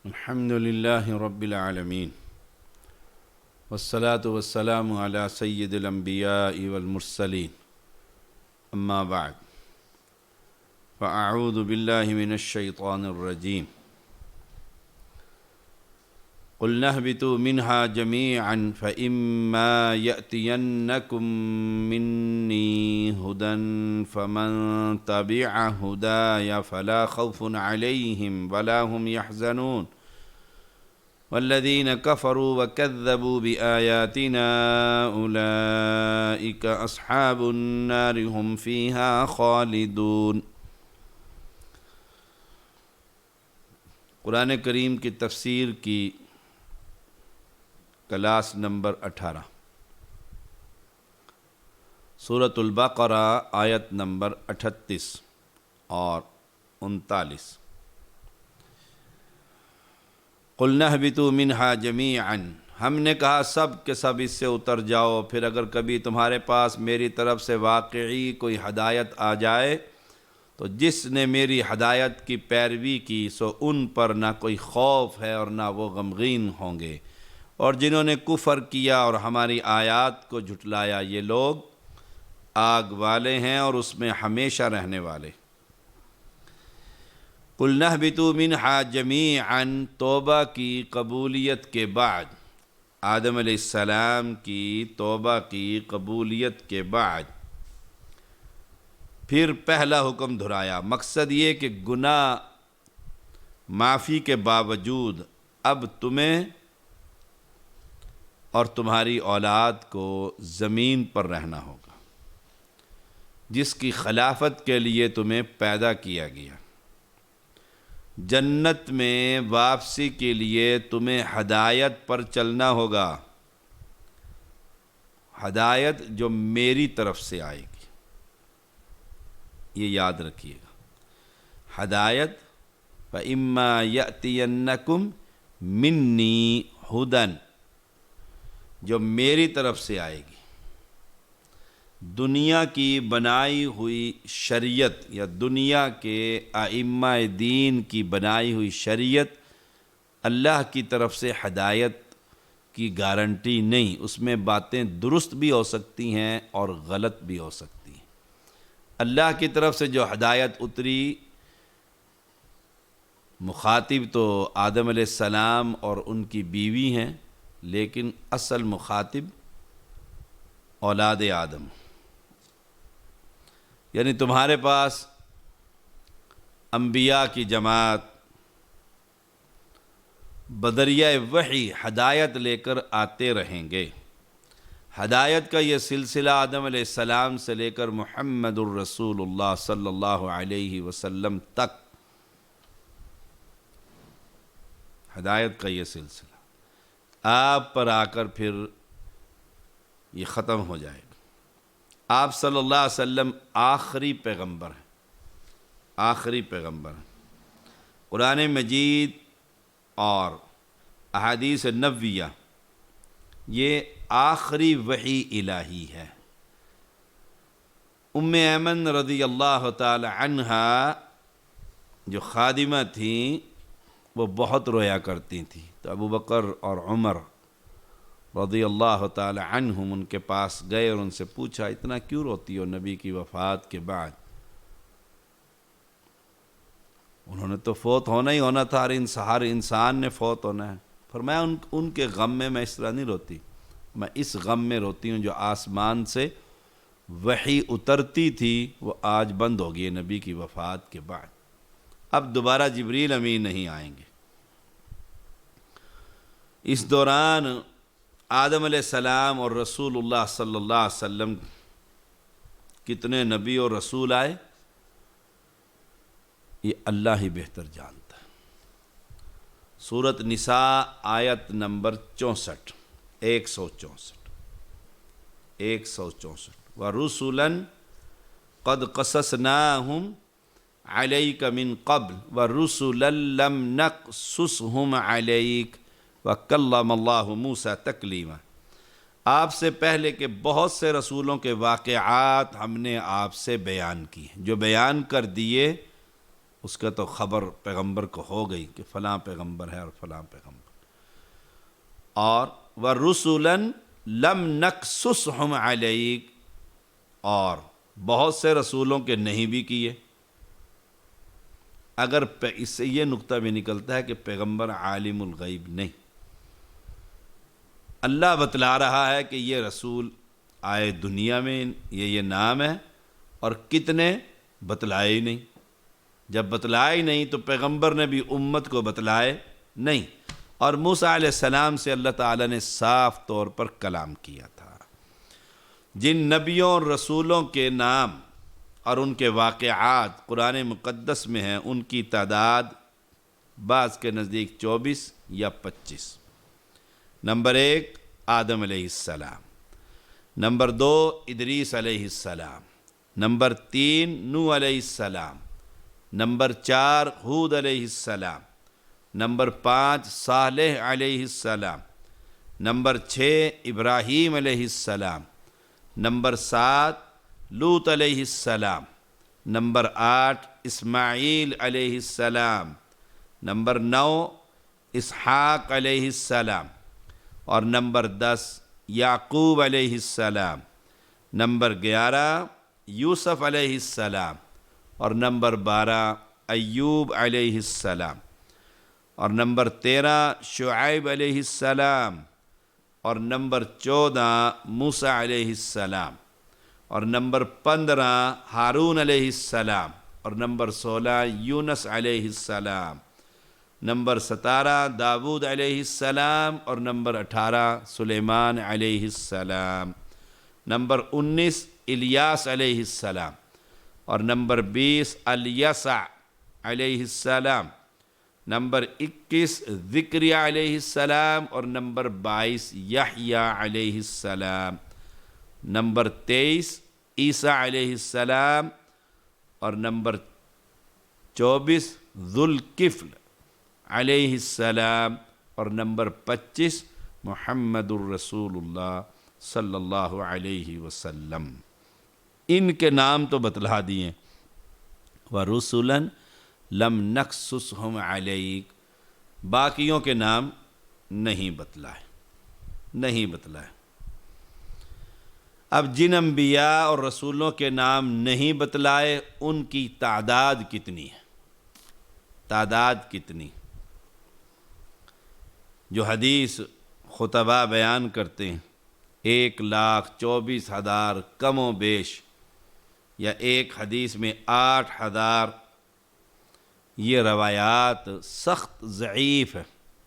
الحمد لله رب العالمين والصلاة والسلام على سيد الأنبياء والمرسلين أما بعد فأعوذ بالله من الشيطان الرجيم قلنا اهبطوا منها جميعا فإما يأتينكم مني هدى فمن تبع هداي فلا خوف عليهم ولا هم يحزنون والذين كفروا وكذبوا بآياتنا أولئك أصحاب النار هم فيها خالدون۔ قرآن کریم کی تفسیر کی کلاس نمبر 18، سورۃ البقرہ آیت نمبر 38 اور 39۔ قُلْنَا اهْبِطُوا مِنْهَا جَمِيعًا، ہم نے کہا سب کے سب اس سے اتر جاؤ، پھر اگر کبھی تمہارے پاس میری طرف سے واقعی کوئی ہدایت آ جائے تو جس نے میری ہدایت کی پیروی کی سو ان پر نہ کوئی خوف ہے اور نہ وہ غمگین ہوں گے، اور جنہوں نے کفر کیا اور ہماری آیات کو جھٹلایا یہ لوگ آگ والے ہیں اور اس میں ہمیشہ رہنے والے۔ قُلْنَا اهْبِطُوا مِنْهَا جَمِيعًا، توبہ کی قبولیت کے بعد، آدم علیہ السلام کی توبہ کی قبولیت کے بعد پھر پہلا حکم دہرایا۔ مقصد یہ کہ گناہ معافی کے باوجود اب تمہیں اور تمہاری اولاد کو زمین پر رہنا ہوگا، جس کی خلافت کے لیے تمہیں پیدا کیا گیا۔ جنت میں واپسی کے لیے تمہیں ہدایت پر چلنا ہوگا، ہدایت جو میری طرف سے آئے گی، یہ یاد رکھیے گا۔ ہدایت فَإِمَّا يَأْتِيَنَّكُمْ مِنِّي هُدًى، جو میری طرف سے آئے گی۔ دنیا کی بنائی ہوئی شریعت یا دنیا کے ائمہ دین کی بنائی ہوئی شریعت اللہ کی طرف سے ہدایت کی گارنٹی نہیں، اس میں باتیں درست بھی ہو سکتی ہیں اور غلط بھی ہو سکتی ہیں۔ اللہ کی طرف سے جو ہدایت اتری، مخاطب تو آدم علیہ السلام اور ان کی بیوی ہیں، لیکن اصل مخاطب اولاد آدم، یعنی تمہارے پاس انبیاء کی جماعت بدریائے وحی ہدایت لے کر آتے رہیں گے۔ ہدایت کا یہ سلسلہ آدم علیہ السلام سے لے کر محمد الرسول اللہ صلی اللہ علیہ وسلم تک ہدایت کا یہ سلسلہ آپ پر آ کر پھر یہ ختم ہو جائے گا۔ آپ صلی اللہ علیہ وسلم آخری پیغمبر ہیں، آخری پیغمبر ہیں۔ قرآن مجید اور احادیث نبویہ یہ آخری وحی الہی ہے۔ ام ایمن رضی اللہ تعالی عنہا جو خادمہ تھیں وہ بہت رویا کرتی تھیں، تو ابو بکر اور عمر رضی اللہ تعالی عنہم ان کے پاس گئے اور ان سے پوچھا اتنا کیوں روتی ہو نبی کی وفات کے بعد؟ انہوں نے تو فوت ہونا ہی ہونا تھا، ہر انسان نے فوت ہونا ہے۔ فرمایا ان کے غم میں اس طرح نہیں روتی، میں اس غم میں روتی ہوں جو آسمان سے وحی اترتی تھی وہ آج بند ہو گئی نبی کی وفات کے بعد، اب دوبارہ جبریل امین نہیں آئیں گے۔ اس دوران آدم علیہ السلام اور رسول اللہ صلی اللہ علیہ وسلم کتنے نبی اور رسول آئے یہ اللہ ہی بہتر جانتا ہے۔ سورۃ نساء آیت نمبر 64، 164 وَرُسُلًا قَدْ قَصَصْنَاهُمْ عَلَيْكَ مِنْ قَبْلِ وَرُسُلًا لَمْ نَقْصُصْهُمْ عَلَيْكَ وَكَلَّمَ اللَّهُ مُوسَىٰ تَكْلِيمًا، آپ سے پہلے کے بہت سے رسولوں کے واقعات ہم نے آپ سے بیان کیے، جو بیان کر دیے اس کا تو خبر پیغمبر کو ہو گئی کہ فلاں پیغمبر ہے اور فلاں پیغمبر. اور وَرُسُلًا لَمْ نَقْصُصْهُمْ عَلَيْكَ، اور بہت سے رسولوں کے نہیں بھی کیے. اگر اس سے یہ نقطہ بھی نکلتا ہے کہ پیغمبر عالم الغیب نہیں، اللہ بتلا رہا ہے کہ یہ رسول آئے دنیا میں، یہ نام ہے، اور کتنے بتلائے ہی نہیں. جب بتلائے ہی نہیں تو پیغمبر نے بھی امت کو بتلائے نہیں. اور موسیٰ علیہ السلام سے اللہ تعالیٰ نے صاف طور پر کلام کیا تھا. جن نبیوں اور رسولوں کے نام اور ان کے واقعات قرآن مقدس میں ہیں، ان کی تعداد بعض کے نزدیک 24 یا 25. نمبر 1 آدم علیہ السلام، نمبر 2 ادریس علیہ السلام، نمبر 3 نوح علیہ السلام، نمبر 4 ہود علیہ السلام، نمبر 5 صالح علیہ السلام، نمبر 6 ابراہیم علیہ السلام، نمبر 7 لوط علیہ السلام، نمبر 8 اسماعیل علیہ السلام، نمبر 9 اسحاق علیہ السلام، اور نمبر 10 یعقوب علیہ السلام، نمبر 11 یوسف علیہ السلام، اور نمبر 12 ایوب علیہ السلام، اور نمبر 13 شعیب علیہ السلام، اور نمبر 14 موسیٰ علیہ السلام، اور نمبر 15 ہارون علیہ السلام، اور نمبر 16 یونس علیہ السلام، نمبر 17 داود علیہ السلام، اور نمبر 18 سلیمان علیہ السلام، نمبر 19 الیاس علیہ السلام، اور نمبر 20 الیسع علیہ السلام، نمبر 21 ذکریا علیہ السلام، اور نمبر 22 یحییٰ علیہ السلام، نمبر 23 عیسیٰ علیہ السلام، اور نمبر 24 ذوالکفل علیہ السلام، اور نمبر 25 محمد الرسول اللہ صلی اللہ علیہ وسلم. ان کے نام تو بتلا دیے. وَرُسُلًا لَمْ نَقْصُصْهُمْ عَلَيْكَ، باقیوں کے نام نہیں بتلائے. اب جن انبیاء اور رسولوں کے نام نہیں بتلائے ان کی تعداد کتنی ہے؟ جو حدیث خطبہ بیان کرتے ہیں 1,24,000 کم و بیش، یا ایک حدیث میں 8,000، یہ روایات سخت ضعیف ہے،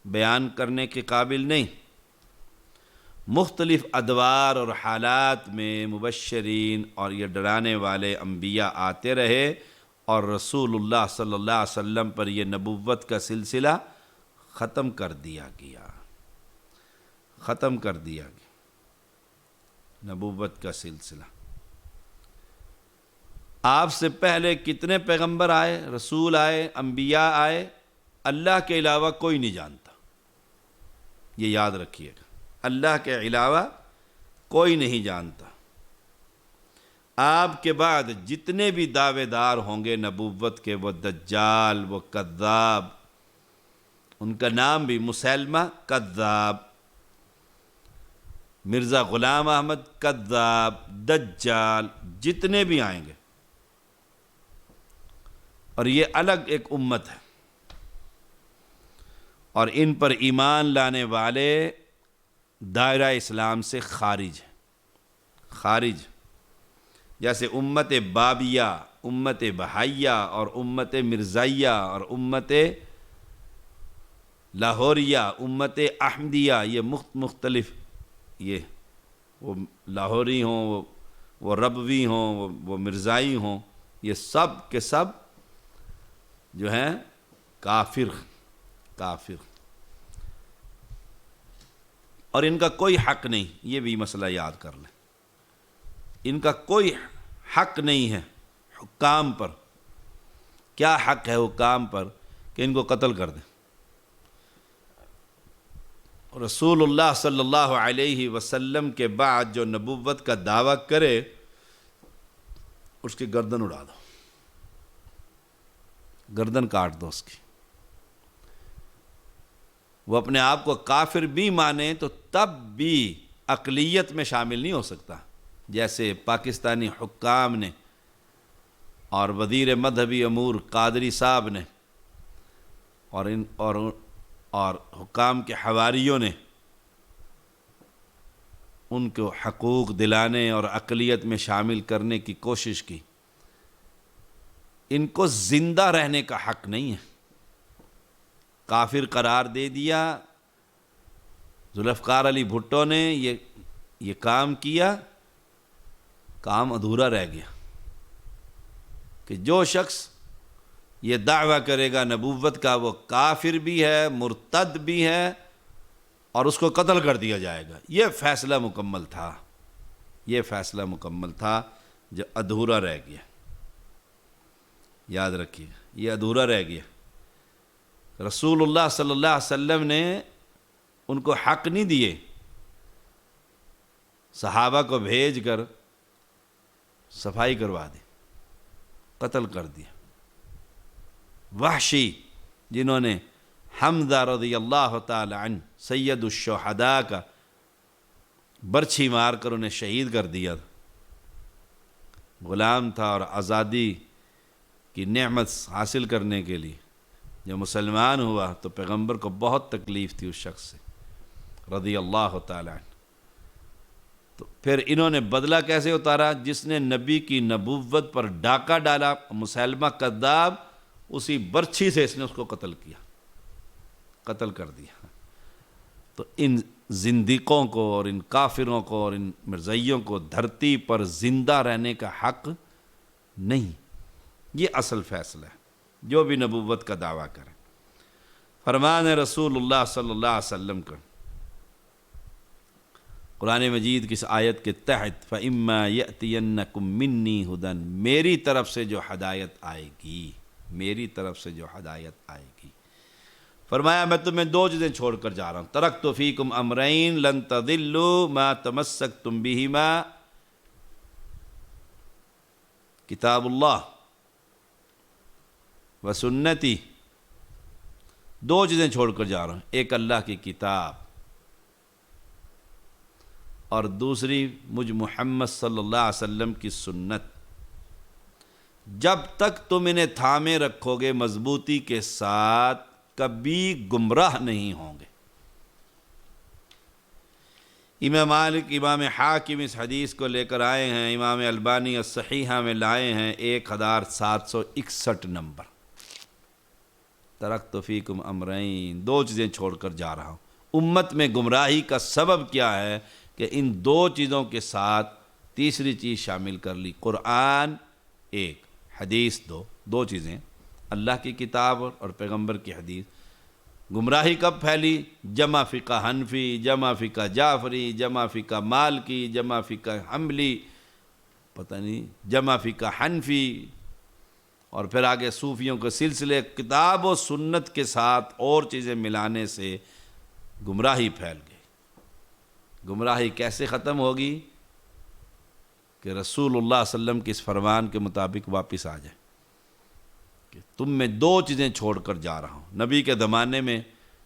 بیان کرنے کے قابل نہیں. مختلف ادوار اور حالات میں مبشرین اور یہ ڈرانے والے انبیاء آتے رہے، اور رسول اللہ صلی اللہ علیہ وسلم پر یہ نبوت کا سلسلہ ختم کر دیا گیا. نبوت کا سلسلہ. آپ سے پہلے کتنے پیغمبر آئے، رسول آئے، انبیاء آئے، اللہ کے علاوہ کوئی نہیں جانتا. یہ یاد رکھیے گا، اللہ کے علاوہ کوئی نہیں جانتا. آپ کے بعد جتنے بھی دعوے دار ہوں گے نبوت کے، وہ دجال، وہ کذاب، ان کا نام بھی مسیلمہ کذاب، مرزا غلام احمد کذاب، دجال، جتنے بھی آئیں گے. اور یہ الگ ایک امت ہے، اور ان پر ایمان لانے والے دائرہ اسلام سے خارج. جیسے امت بابیہ، امت بہائیہ، اور امت مرزائیہ، اور امت لاہوریہ، امت احمدیہ، یہ مختلف، یہ وہ لاہوری ہوں، وہ ربوی ہوں، وہ مرزائی ہوں، یہ سب کے سب جو ہیں کافر. اور ان کا کوئی حق نہیں، یہ بھی مسئلہ یاد کر لیں. ان کا کوئی حق نہیں ہے حکام پر. کیا حق ہے حکام پر کہ ان کو قتل کر دیں؟ رسول اللہ صلی اللہ علیہ وسلم کے بعد جو نبوت کا دعویٰ کرے اس کی گردن اڑا دو. گردن کاٹ دو اس کی۔ وہ اپنے آپ کو کافر بھی مانے تو تب بھی اقلیت میں شامل نہیں ہو سکتا، جیسے پاکستانی حکام نے اور وزیر مذہبی امور قادری صاحب نے اور حکام کے حواریوں نے ان کو حقوق دلانے اور اقلیت میں شامل کرنے کی کوشش کی۔ ان کو زندہ رہنے کا حق نہیں ہے، کافر قرار دے دیا۔ ذوالفقار علی بھٹو نے یہ کام کیا، کام ادھورا رہ گیا کہ جو شخص یہ دعویٰ کرے گا نبوت کا وہ کافر بھی ہے، مرتد بھی ہے، اور اس کو قتل کر دیا جائے گا۔ یہ فیصلہ مکمل تھا، یہ فیصلہ مکمل تھا جو ادھورا رہ گیا۔ یاد رکھیے یہ ادھورا رہ گیا۔ رسول اللہ صلی اللہ علیہ وسلم نے ان کو حق نہیں دیے، صحابہ کو بھیج کر صفائی کروا دی، قتل کر دیا۔ وحشی جنہوں نے حمزہ رضی اللہ تعالی عنہ سید الشہداء کا برچھی مار کر انہیں شہید کر دیا تھا، غلام تھا اور آزادی کی نعمت حاصل کرنے کے لیے جب مسلمان ہوا تو پیغمبر کو بہت تکلیف تھی اس شخص سے رضی اللہ تعالی عنہ۔ تو پھر انہوں نے بدلہ کیسے اتارا؟ جس نے نبی کی نبوت پر ڈاکہ ڈالا، مسلمہ کذاب، اسی برچھی سے اس نے اس کو قتل کیا، قتل کر دیا۔ تو ان زندیقوں کو اور ان کافروں کو اور ان مرزائیوں کو دھرتی پر زندہ رہنے کا حق نہیں۔ یہ اصل فیصلہ ہے، جو بھی نبوت کا دعویٰ کرے۔ فرمان رسول اللہ صلی اللہ علیہ وسلم کا قرآن مجید کی اس آیت کے تحت فَإِمَّا يَأْتِيَنَّكُم مِّنِّي هُدًى، میری طرف سے جو ہدایت آئے گی، میری طرف سے جو ہدایت آئے گی۔ فرمایا میں تمہیں دو چیزیں چھوڑ کر جا رہا ہوں، ترکت فیکم امرین لن تضلوا ما تمسکتم بہما، کتاب اللہ و سنتی۔ دو چیزیں چھوڑ کر جا رہا ہوں، ایک اللہ کی کتاب اور دوسری مجھ محمد صلی اللہ علیہ وسلم کی سنت۔ جب تک تم انہیں تھامے رکھو گے مضبوطی کے ساتھ کبھی گمراہ نہیں ہوں گے۔ امام مالک، امام حاکم اس حدیث کو لے کر آئے ہیں، امام البانی الصحیحہ میں لائے ہیں 1761 نمبر۔ ترکت فیکم امرین، دو چیزیں چھوڑ کر جا رہا ہوں۔ امت میں گمراہی کا سبب کیا ہے کہ ان دو چیزوں کے ساتھ تیسری چیز شامل کر لی، قرآن ایک، حدیث دو چیزیں، اللہ کی کتاب اور پیغمبر کی حدیث۔ گمراہی کب پھیلی؟ جمع فقہ حنفی، جمع فقہ جعفری، جمع فقہ مالکی، جمع فقہ حنبلی، پتہ نہیں جمع فقہ حنفی، اور پھر آگے صوفیوں کے سلسلے۔ کتاب و سنت کے ساتھ اور چیزیں ملانے سے گمراہی پھیل گئی۔ گمراہی کیسے ختم ہوگی؟ کہ رسول اللہ صلی اللہ علیہ وسلم کے اس فرمان کے مطابق واپس آ جائے کہ تم میں دو چیزیں چھوڑ کر جا رہا ہوں۔ نبی کے زمانے میں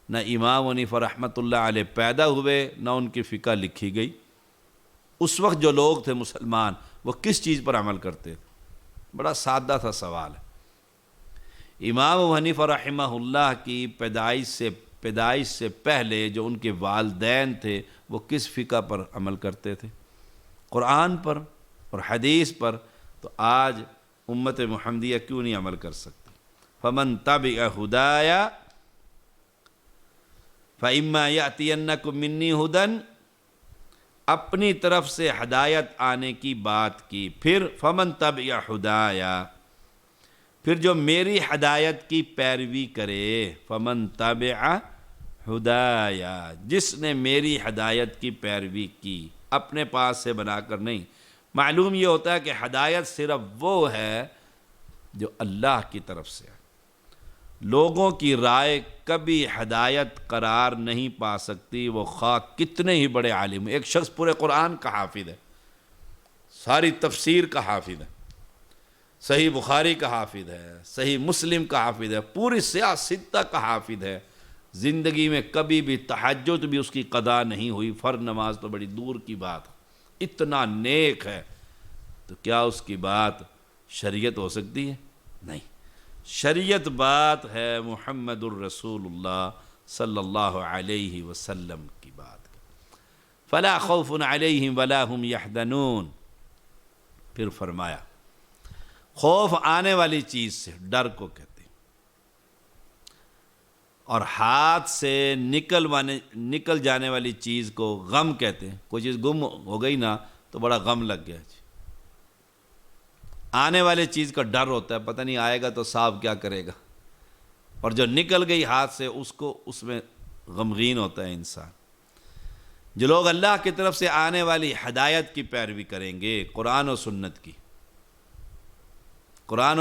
نہ امام حنیفہ رحمۃ اللہ علیہ پیدا ہوئے، نہ ان کی فقہ لکھی گئی۔ اس وقت جو لوگ تھے مسلمان وہ کس چیز پر عمل کرتے تھے؟ بڑا سادہ تھا سوال ہے۔ امام حنیفہ رحمہ اللہ کی پیدائش سے پہلے جو ان کے والدین تھے وہ کس فقہ پر عمل کرتے تھے؟ قرآن پر اور حدیث پر۔ تو آج امت محمدیہ کیوں نہیں عمل کر سکتی؟ فمن تبع ہدایا فإما یأتینکم منی ہدی، اپنی طرف سے ہدایت آنے کی بات کی۔ پھر فمن تبع ہدایا، پھر جو میری ہدایت کی پیروی کرے، فمن تبع ہدایا، جس نے میری ہدایت کی پیروی کی، اپنے پاس سے بنا کر نہیں۔ معلوم یہ ہوتا ہے کہ ہدایت صرف وہ ہے جو اللہ کی طرف سے ہے۔ لوگوں کی رائے کبھی ہدایت قرار نہیں پا سکتی، وہ خواہ کتنے ہی بڑے عالم۔ ایک شخص پورے قرآن کا حافظ ہے، ساری تفسیر کا حافظ ہے، صحیح بخاری کا حافظ ہے، صحیح مسلم کا حافظ ہے، پوری سیاہ ستہ کا حافظ ہے، زندگی میں کبھی بھی تہجد بھی اس کی قضا نہیں ہوئی، فرض نماز تو بڑی دور کی بات، اتنا نیک ہے، تو کیا اس کی بات شریعت ہو سکتی ہے؟ نہیں، شریعت بات ہے محمد الرسول اللہ صلی اللہ علیہ وسلم کی بات، فلا خوف علیہم ولا هم یحزنون۔ پھر فرمایا خوف آنے والی چیز سے، ڈر کو کہتے ہیں، اور ہاتھ سے نکل جانے والی چیز کو غم کہتے ہیں۔ کوئی چیز گم ہو گئی نا تو بڑا غم لگ گیا جی، آنے والے چیز کا ڈر ہوتا ہے، پتہ نہیں آئے گا تو صاحب کیا کرے گا، اور جو نکل گئی ہاتھ سے اس میں غمگین ہوتا ہے انسان۔ جو لوگ اللہ کی طرف سے آنے والی ہدایت کی پیروی کریں گے، قرآن و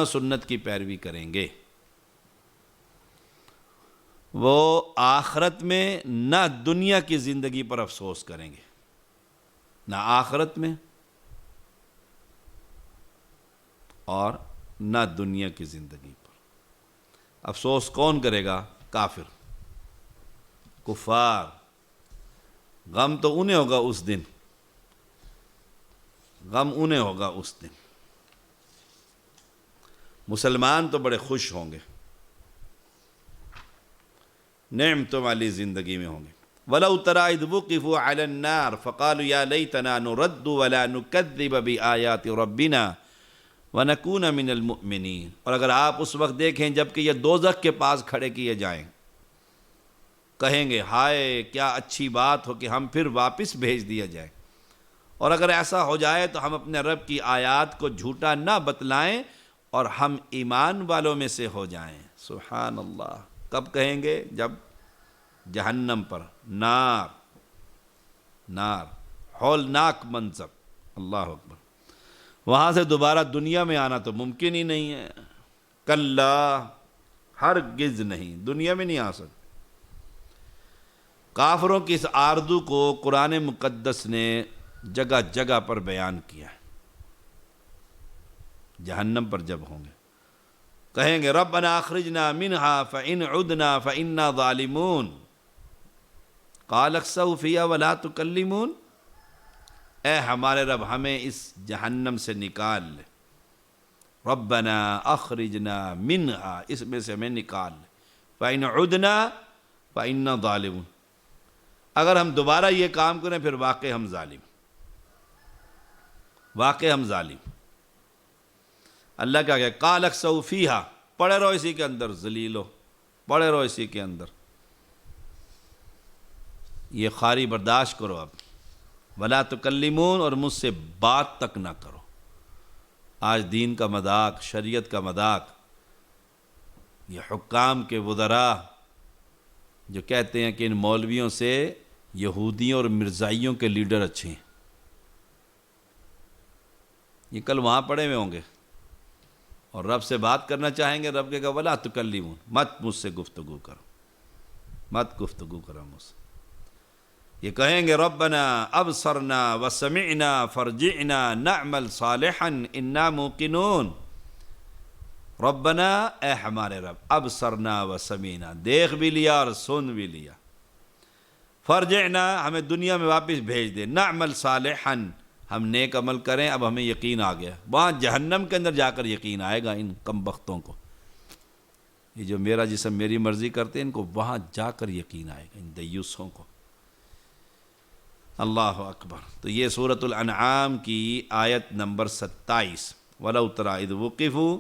سنت کی پیروی کریں گے، وہ آخرت میں نہ دنیا کی زندگی پر افسوس کریں گے، نہ آخرت میں اور نہ دنیا کی زندگی پر۔ افسوس کون کرے گا؟ کافر، کفار، غم تو انہیں ہوگا اس دن، مسلمان تو بڑے خوش ہوں گے، نعمتوں والی زندگی میں ہوں گے۔ وَلَوْ تَرَىٰ إِذْ وُقِفُوا عَلَى النَّارِ فَقَالُوا يَا لَيْتَنَا نُرَدُّ وَلَا نُكَذِّبَ بِآيَاتِ رَبِّنَا وَنَكُونَ مِنَ الْمُؤْمِنِينَ۔ اور اگر آپ اس وقت دیکھیں جب کہ یہ دوزخ کے پاس کھڑے کیے جائیں، کہیں گے ہائے کیا اچھی بات ہو کہ ہم پھر واپس بھیج دیا جائے، اور اگر ایسا ہو جائے تو ہم اپنے رب کی آیات کو جھوٹا نہ بتلائیں اور ہم ایمان والوں میں سے ہو جائیں۔ سبحان اللہ، کب کہیں گے؟ جب جہنم پر نار ہولناک منظر، اللہ اکبر، وہاں سے دوبارہ دنیا میں آنا تو ممکن ہی نہیں ہے، کلا، ہرگز نہیں، دنیا میں نہیں آ سکتے۔ کافروں کی اس آرزو کو قرآن مقدس نے جگہ جگہ پر بیان کیا ہے۔ جہنم پر جب ہوں گے کہیں گے ربنا اخرجنا منہا فإن عدنا فإنا ظالمون قال اخسئوا فیہا ولا تکلمون۔ اے ہمارے رب ہمیں اس جہنم سے نکال لے، ربنا اخرجنا منہا، اس میں سے ہمیں نکال لے، فإن عدنا فإنا ظالمون، اگر ہم دوبارہ یہ کام کریں پھر واقع ہم ظالم۔ اللہ کیا کہ قال اخسئوا فیہا، پڑے رہو اسی کے اندر، ذلیلو، پڑے رہو اسی کے اندر، یہ خاری برداشت کرو اب، ولا تکلمون، اور مجھ سے بات تک نہ کرو۔ آج دین کا مذاق، شریعت کا مذاق، یہ حکام کے وزراء جو کہتے ہیں کہ ان مولویوں سے یہودیوں اور مرزائیوں کے لیڈر اچھے ہیں، یہ کل وہاں پڑے ہوئے ہوں گے اور رب سے بات کرنا چاہیں گے، رب کہے گا ولا تکلمون، مت مجھ سے گفتگو کرو مجھ سے۔ یہ کہیں گے ربنا ابصرنا وسمعنا فرجعنا نعمل صالحا انا موقنون، ربنا، اے ہمارے رب، ابصرنا وسمعنا، دیکھ بھی لیا اور سن بھی لیا، فرجعنا، ہمیں دنیا میں واپس بھیج دے، نعمل صالحا، ہم نیک عمل کریں، اب ہمیں یقین آ گیا، وہاں جہنم کے اندر جا کر یقین آئے گا ان کم بختوں کو، یہ جو میرا جسم میری مرضی کرتے ہیں ان کو وہاں جا کر یقین آئے گا، ان دیوسوں کو۔ اللہ اکبر۔ تو یہ سورۃ الانعام کی آیت نمبر 27، وَلَوْ تَرَىٰ إِذْ وُقِفُوا،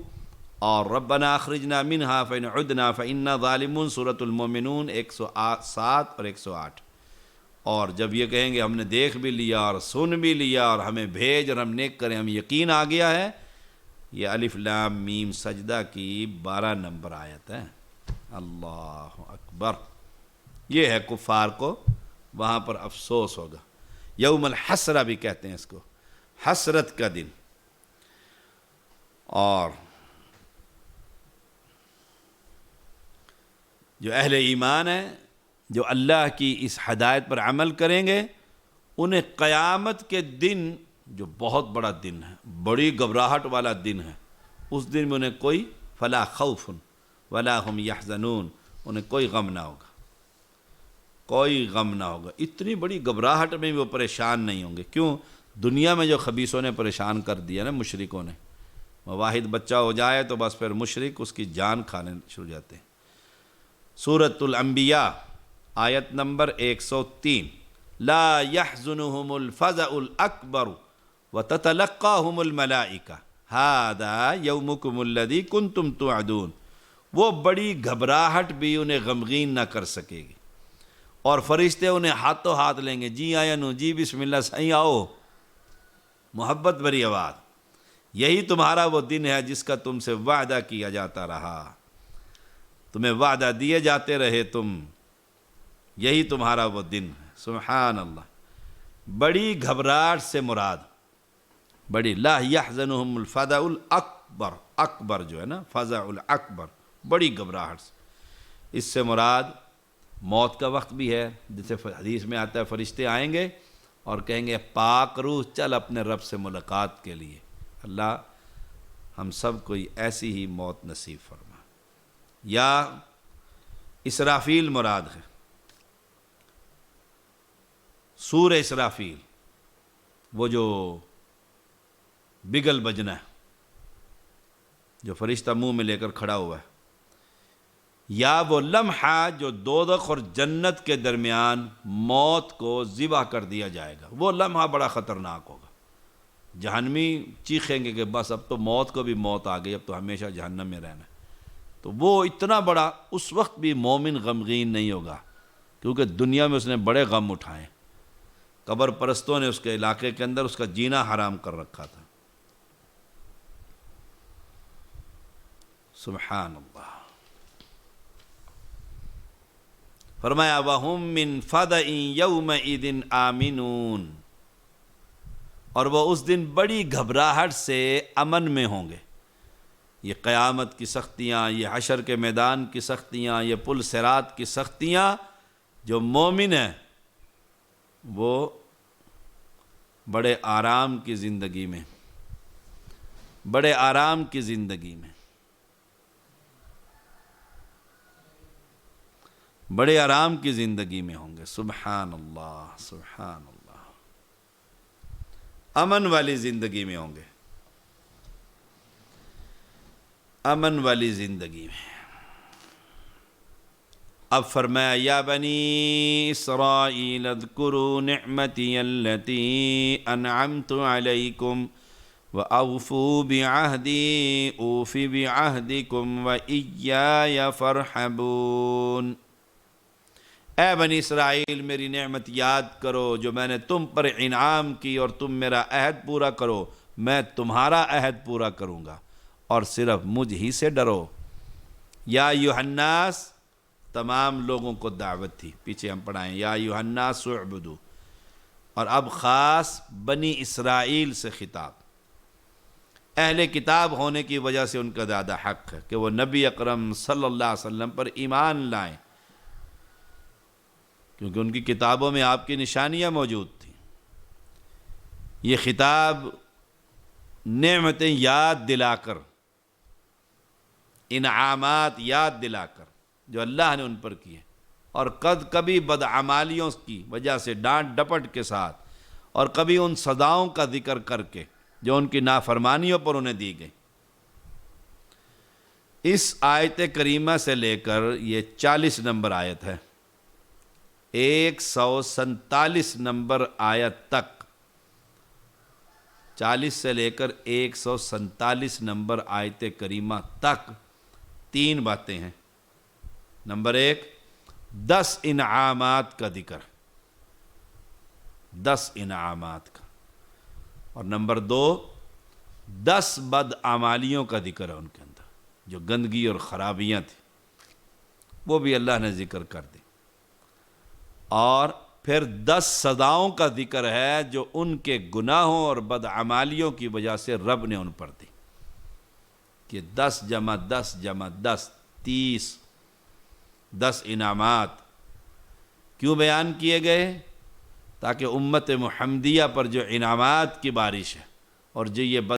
اور ربنا اخرجنا منہا فإن عدنا فإنا ظالمون، سورۃ المومنون 107 اور 108۔ اور جب یہ کہیں گے ہم نے دیکھ بھی لیا اور سن بھی لیا اور ہمیں بھیج اور ہم نیک کریں، ہم یقین آ گیا ہے، یہ الف لام میم سجدہ کی 12 نمبر آیت ہے۔ اللہ اکبر۔ یہ ہے کفار کو وہاں پر افسوس ہوگا، یوم الحسرہ بھی کہتے ہیں اس کو، حسرت کا دن۔ اور جو اہل ایمان ہیں، جو اللہ کی اس ہدایت پر عمل کریں گے، انہیں قیامت کے دن، جو بہت بڑا دن ہے، بڑی گھبراہٹ والا دن ہے، اس دن میں انہیں کوئی فلا خوف ولا هم یحزنون، انہیں کوئی غم نہ ہوگا، کوئی غم نہ ہوگا۔ اتنی بڑی گھبراہٹ میں بھی وہ پریشان نہیں ہوں گے۔ کیوں؟ دنیا میں جو خبیثوں نے پریشان کر دیا نا، مشرکوں نے، واحد بچہ ہو جائے تو بس پھر مشرک اس کی جان کھانے شروع جاتے ہیں۔ سورۃ الانبیاء آیت نمبر 103، لا يحزنهم الفزع الاکبر وتتلقاهم الملائکہ ھذا یومکم الذی کنتم توعدون، وہ بڑی گھبراہٹ بھی انہیں غمگین نہ کر سکے گی، اور فرشتے انہیں ہاتھوں ہاتھ لیں گے، جی آیا نو، جی بسم اللہ، صحیح آؤ، محبت بھری آواز، یہی تمہارا وہ دن ہے جس کا تم سے وعدہ کیا جاتا رہا، تمہیں وعدہ دیے جاتے رہے تم، یہی تمہارا وہ دن ہے۔ سبحان اللہ، بڑی گھبراہٹ سے مراد، بڑی، لا يحزنهم الفزع الاکبر، اکبر جو ہے نا، فزع الاکبر، بڑی گھبراہٹ سے، اس سے مراد موت کا وقت بھی ہے، جیسے حدیث میں آتا ہے فرشتے آئیں گے اور کہیں گے پاک روح چل اپنے رب سے ملاقات کے لیے، اللہ ہم سب کو ایسی ہی موت نصیب فرما۔ یا اسرافیل مراد ہے، سور اسرافیل، وہ جو بگل بجنا ہے، جو فرشتہ منہ میں لے کر کھڑا ہوا ہے، یا وہ لمحہ جو دوزخ اور جنت کے درمیان موت کو ذبح کر دیا جائے گا، وہ لمحہ بڑا خطرناک ہوگا۔ جہنمی چیخیں گے کہ بس اب تو موت کو بھی موت آ گئی، اب تو ہمیشہ جہنم میں رہنا ہے۔ تو وہ اتنا بڑا، اس وقت بھی مومن غمگین نہیں ہوگا، کیونکہ دنیا میں اس نے بڑے غم اٹھائے، قبر پرستوں نے اس کے علاقے کے اندر اس کا جینا حرام کر رکھا تھا۔ سبحان اللہ۔ فرمایا وَهُم مِّن فَزَعٍ يَوْمَئِذٍ آمِنُونَ، اور وہ اس دن بڑی گھبراہٹ سے امن میں ہوں گے۔ یہ قیامت کی سختیاں، یہ حشر کے میدان کی سختیاں، یہ پل صراط کی سختیاں، جو مومن ہیں وہ بڑے آرام کی زندگی میں، بڑے آرام کی زندگی میں، بڑے آرام کی زندگی میں ہوں گے۔ سبحان اللہ، سبحان اللہ، امن والی زندگی میں ہوں گے، امن والی زندگی میں۔ اب فرمایا یا بنی اسرائیل اذکروا نعمتی التی انعمت علیکم وأوفوا بعہدی اوف بعہدکم وإیای فارحبون، اے بنی اسرائیل میری نعمت یاد کرو جو میں نے تم پر انعام کی، اور تم میرا عہد پورا کرو، میں تمہارا عہد پورا کروں گا، اور صرف مجھ ہی سے ڈرو۔ یا ایھا الناس، تمام لوگوں کو دعوت تھی، پیچھے ہم پڑھائیں یا ایھا الناس اعبدوا، اور اب خاص بنی اسرائیل سے خطاب، اہل کتاب ہونے کی وجہ سے ان کا زیادہ حق ہے کہ وہ نبی اکرم صلی اللہ علیہ وسلم پر ایمان لائیں، کیونکہ ان کی کتابوں میں آپ کی نشانیاں موجود تھیں۔ یہ خطاب نعمتیں یاد دلا کر، انعامات یاد دلا کر جو اللہ نے ان پر کیے، اور کبھی بدعمالیوں کی وجہ سے ڈانٹ ڈپٹ کے ساتھ، اور کبھی ان سزاؤں کا ذکر کر کے جو ان کی نافرمانیوں پر انہیں دی گئی۔ اس آیت کریمہ سے لے کر یہ 40 نمبر آیت ہے، 147 نمبر آیت تک، 40 سے لے کر 147 نمبر آیت کریمہ تک 3 باتیں ہیں۔ نمبر 1، 10 انعامات کا ذکر، 10 انعامات کا، اور نمبر 2، 10 بدعمالیوں کا ذکر ہے ان کے اندر، جو گندگی اور خرابیاں تھیں وہ بھی اللہ نے ذکر کر دی، اور پھر 10 سزاؤں کا ذکر ہے جو ان کے گناہوں اور بدعمالیوں کی وجہ سے رب نے ان پر دی، کہ 10 جمع 10 جمع 10 30، 10 انعامات کیوں بیان کیے گئے؟ تاکہ امت محمدیہ پر جو انعامات کی بارش ہے اور جو یہ